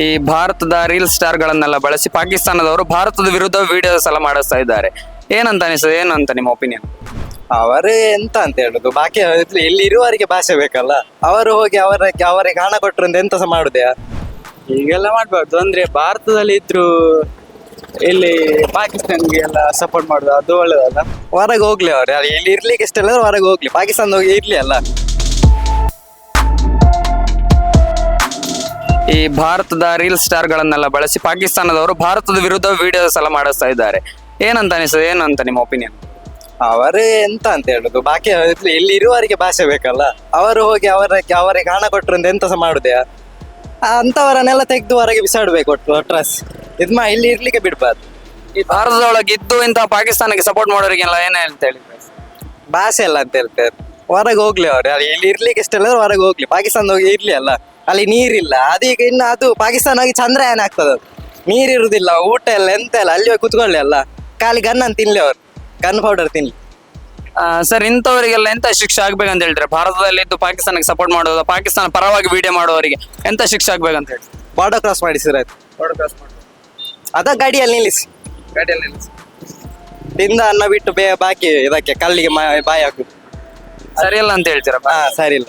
ಈ ಭಾರತದ reel star ಗಳನ್ನೆಲ್ಲ ಬಳಸಿ ಪಾಕಿಸ್ತಾನದವರು ಭಾರತದ ವಿರುದ್ಧ ವಿಡಿಯೋಸ್ ಎಲ್ಲ ಮಾಡಿಸ್ತಾ ಇದ್ದಾರೆ. ಏನಂತ ಅನಿಸ್ತದೆ, ಏನು ಅಂತ ನಿಮ್ಮ ಒಪಿನಿಯನ್? ಅವರು ಎಂತ ಅಂತ ಹೇಳುದು, ಬಾಕಿ ಇಲ್ಲಿ ಇರುವವರಿಗೆ ಭಾಷೆ ಬೇಕಲ್ಲ. ಅವರು ಹೋಗಿ ಅವರಿಗೆ ಹಣ ಕೊಟ್ಟರು ಎಂತ ಸಹ ಮಾಡುದೆಯಾ? ಹೀಗೆಲ್ಲ ಮಾಡ್ಬಾರ್ದು. ಅಂದ್ರೆ ಭಾರತದಲ್ಲಿ ಇದ್ರು ಇಲ್ಲಿ ಪಾಕಿಸ್ತಾನ್ಗೆ ಎಲ್ಲ ಸಪೋರ್ಟ್ ಮಾಡುದು ಅದು ಒಳ್ಳೇದಲ್ಲ. ಹೊರಗೆ ಹೋಗ್ಲಿ ಅವ್ರು, ಇಲ್ಲಿ ಇರ್ಲಿಕ್ಕೆ ಇಷ್ಟ ಇಲ್ಲ, ಹೊರಗೆ ಹೋಗ್ಲಿ, ಪಾಕಿಸ್ತಾನ ಹೋಗಿ ಇರ್ಲಿ ಅಲ್ಲ. ಈ ಭಾರತದ ರೀಲ್ ಸ್ಟಾರ್ ಗಳನ್ನೆಲ್ಲ ಬಳಸಿ ಪಾಕಿಸ್ತಾನದವರು ಭಾರತದ ವಿರುದ್ಧ ವಿಡಿಯೋಸ್ ಎಲ್ಲ ಮಾಡಿಸ್ತಾ ಇದ್ದಾರೆ. ಏನಂತ ಅನಿಸ್ತದೆ, ಏನು ಅಂತ ನಿಮ್ಮ ಒಪಿನಿಯನ್? ಅವರು ಎಂತ ಅಂತ ಹೇಳುದು, ಬಾಕಿ ಇಲ್ಲಿ ಇರುವವರಿಗೆ ಭಾಷೆ ಬೇಕಲ್ಲ. ಅವರು ಹೋಗಿ ಅವರಿಗೆ ಹಣ ಕೊಟ್ಟರು ಎಂತ ಸಹ ಮಾಡುದೆಯಾ? ಅಂತವರನ್ನೆಲ್ಲ ತೆಗೆದು ಹೊರಗೆ ಬಿಸಾಡ್ಬೇಕು. ಒಟ್ರಾಸ್ ಇಲ್ಲಿ ಇರ್ಲಿಕ್ಕೆ ಬಿಡ್ಬಾರ್ದು. ಈ ಭಾರತದೊಳಗೆ ಇದ್ದು ಇಂತಹ ಪಾಕಿಸ್ತಾನಕ್ಕೆ ಸಪೋರ್ಟ್ ಮಾಡೋರಿಗೆಲ್ಲ ಏನೇ ಅಂತ ಹೇಳಿ ಭಾಷೆ ಎಲ್ಲ ಅಂತ ಹೇಳ್ತಾರೆ. ಹೊರಗೆ ಹೋಗ್ಲಿ ಅವ್ರು, ಇಲ್ಲಿ ಇರ್ಲಿಕ್ಕೆ ಇಷ್ಟ ಇಲ್ಲ, ಹೊರಗೆ ಹೋಗ್ಲಿ, ಪಾಕಿಸ್ತಾನ ಹೋಗಿ ಇರ್ಲಿ ಅಲ್ಲ. ಅಲ್ಲಿ ನೀರಿಲ್ಲ, ಅದೀಗ ಇನ್ನು ಅದು ಪಾಕಿಸ್ತಾನ ಹೋಗಿ ಚಂದ್ರಯಾನ ಆಗ್ತದ. ನೀರಿರುದಿಲ್ಲ, ಊಟ ಎಲ್ಲ ಎಂತ ಇಲ್ಲ, ಅಲ್ಲಿ ಹೋಗಿ ಕುತ್ಕೊಳ್ಳಿ ಅಲ್ಲ. ಖಾಲಿ ಗನ್ ಅಂತ ತಿನ್ಲಿ ಅವ್ರು, ಗನ್ ಪೌಡರ್ ತಿನ್ಲಿ. ಸರ್, ಇಂಥವರಿಗೆಲ್ಲ ಎಂತ ಶಿಕ್ಷೆ ಆಗ್ಬೇಕಂತ ಹೇಳ್ತಾರೆ? ಭಾರತದಲ್ಲಿ ಇದ್ದು ಪಾಕಿಸ್ತಾನಕ್ಕೆ ಸಪೋರ್ಟ್ ಮಾಡೋದು, ಪಾಕಿಸ್ತಾನ ಪರವಾಗಿ ವಿಡಿಯೋ ಮಾಡುವವರಿಗೆ ಎಂತ ಶಿಕ್ಷೆ ಆಗ್ಬೇಕಂತ ಹೇಳಿ? ಬಾರ್ಡರ್ ಕ್ರಾಸ್ ಮಾಡಿಸಿರ ಅದ ಗಾಡಿಯಲ್ಲಿ ನಿಲ್ಲಿಸಿ, ತಿಂದ ಅನ್ನ ಬಿಟ್ಟು ಬಾಕಿ ಇದಕ್ಕೆ ಕಲ್ಲಿಗೆ ಬಾಯಿ ಹಾಕುದು ಸರಿಯಲ್ಲ ಅಂತ ಹೇಳ್ತೀರಾ? ಸರಿ ಇಲ್ಲ.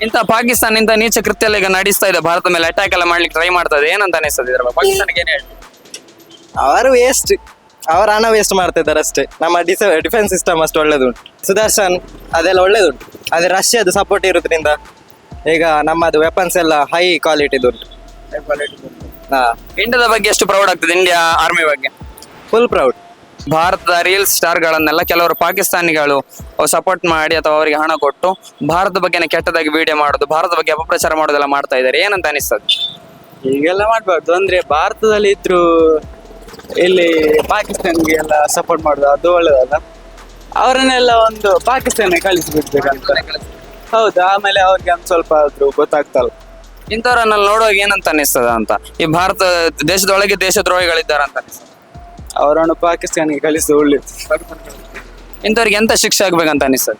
ಇಂಥ ಪಾಕಿಸ್ತಾನ ಇಂಥ ನೀಚ ಕೃತ್ಯ ಎಲ್ಲ ಈಗ ನಡೆಸ್ತಾ ಇದೆ, ಭಾರತ ಮೇಲೆ ಅಟ್ಯಾಕ್ ಎಲ್ಲ ಮಾಡ್ಲಿಕ್ಕೆ ಟ್ರೈ ಮಾಡ್ತಾ ಇದೆ. ಏನಂತ ಅನಿಸ್ತದೆ ಇದ್ರ ಬಗ್ಗೆ? ಪಾಕಿಸ್ತಾನಕ್ಕೆ ಏನ್ ಹೇಳ್ತೀವಿ? ಅವರು ವೇಸ್ಟ್, ಅವರ ಹಣ ವೇಸ್ಟ್ ಮಾಡ್ತಾ ಇದ್ದಾರೆ ಅಷ್ಟೇ. ನಮ್ಮ ಡಿಫೆನ್ಸ್ ಸಿಸ್ಟಮ್ ಅಷ್ಟು ಒಳ್ಳೇದುಂಟು, ಸುದರ್ಶನ್ ಅದೆಲ್ಲ ಒಳ್ಳೇದುಂಟು. ಅದೇ ರಷ್ಯಾದ ಸಪೋರ್ಟ್ ಇರೋದ್ರಿಂದ ಈಗ ನಮ್ಮದು ವೆಪನ್ಸ್ ಎಲ್ಲ ಹೈ ಕ್ವಾಲಿಟಿದುಂಟು. ಇಂಡಿಯಾದ ಬಗ್ಗೆ ಎಷ್ಟು ಪ್ರೌಡ್ ಆಗ್ತದೆ, ಇಂಡಿಯಾ ಆರ್ಮಿ ಬಗ್ಗೆ? Full proud. ಭಾರತದ ರೀಲ್ ಸ್ಟಾರ್ ಗಳನ್ನೆಲ್ಲ ಕೆಲವರು ಪಾಕಿಸ್ತಾನಿಗಳು ಸಪೋರ್ಟ್ ಮಾಡಿ ಅಥವಾ ಅವರಿಗೆ ಹಣ ಕೊಟ್ಟು ಭಾರತದ ಬಗ್ಗೆ ಕೆಟ್ಟದಾಗಿ ವಿಡಿಯೋ ಮಾಡೋದು, ಭಾರತದ ಬಗ್ಗೆ ಅಪಪ್ರಚಾರ ಮಾಡೋದೆಲ್ಲ ಮಾಡ್ತಾ ಇದ್ದಾರೆ. ಏನಂತ ಅನಿಸ್ತದೆ? ಹೀಗೆಲ್ಲ ಮಾಡ್ಬಾರ್ದು. ಅಂದ್ರೆ ಭಾರತದಲ್ಲಿ ಇದ್ರು ಇಲ್ಲಿ ಪಾಕಿಸ್ತಾನ್ಗೆ ಎಲ್ಲ ಸಪೋರ್ಟ್ ಮಾಡುದು ಅದು ಒಳ್ಳೇದಲ್ಲ. ಅವರನ್ನೆಲ್ಲ ಒಂದು ಪಾಕಿಸ್ತಾನ ಕಳಿಸಿಬಿಡ್ಬೇಕಂತ. ಹೌದು, ಆಮೇಲೆ ಅವ್ರಿಗೆ ಒಂದು ಸ್ವಲ್ಪ ಆದ್ರೂ ಗೊತ್ತಾಗ್ತಲ್ಲ. ಇಂಥವ್ರನ್ನೆಲ್ಲ ನೋಡುವಾಗ ಏನಂತ ಅನಿಸ್ತದ ಅಂತ? ಈ ಭಾರತ ದೇಶದೊಳಗೆ ದೇಶದ್ರೋಹಿಗಳಿದ್ದಾರೆ ಅಂತ ಅನಿಸ್ತದೆ. ಅವರನ್ನು ಪಾಕಿಸ್ತಾನಿಗೆ ಕಳಿಸಿದ ಒಳ್ಳೇದು. ಇಂಥವ್ರಿಗೆ ಎಂತ ಶಿಕ್ಷೆ ಆಗ್ಬೇಕಂತ ಅನಿಸ್ತದೆ?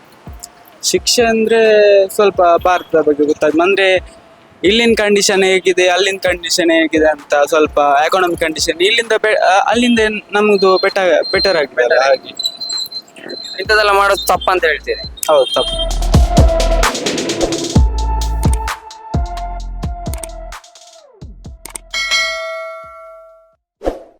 ಶಿಕ್ಷೆ ಅಂದ್ರೆ ಸ್ವಲ್ಪ ಭಾರತದ ಬಗ್ಗೆ ಗೊತ್ತಾಗ್ತದೆ. ಅಂದ್ರೆ ಇಲ್ಲಿನ ಕಂಡೀಷನ್ ಹೇಗಿದೆ, ಅಲ್ಲಿನ ಕಂಡೀಷನ್ ಹೇಗಿದೆ ಅಂತ, ಸ್ವಲ್ಪ ಎಕಾನಮಿಕ್ ಕಂಡೀಷನ್ ಇಲ್ಲಿಂದ ಅಲ್ಲಿಂದ ನಮ್ದು ಬೆಟರ್ ಆಗ್ತದೆ. ಹಾಗೆ ಇಂಥದ್ದೆಲ್ಲ ಮಾಡೋದು ತಪ್ಪಂತ ಹೇಳ್ತೀರಿ? ಹೌದು, ತಪ್ಪು.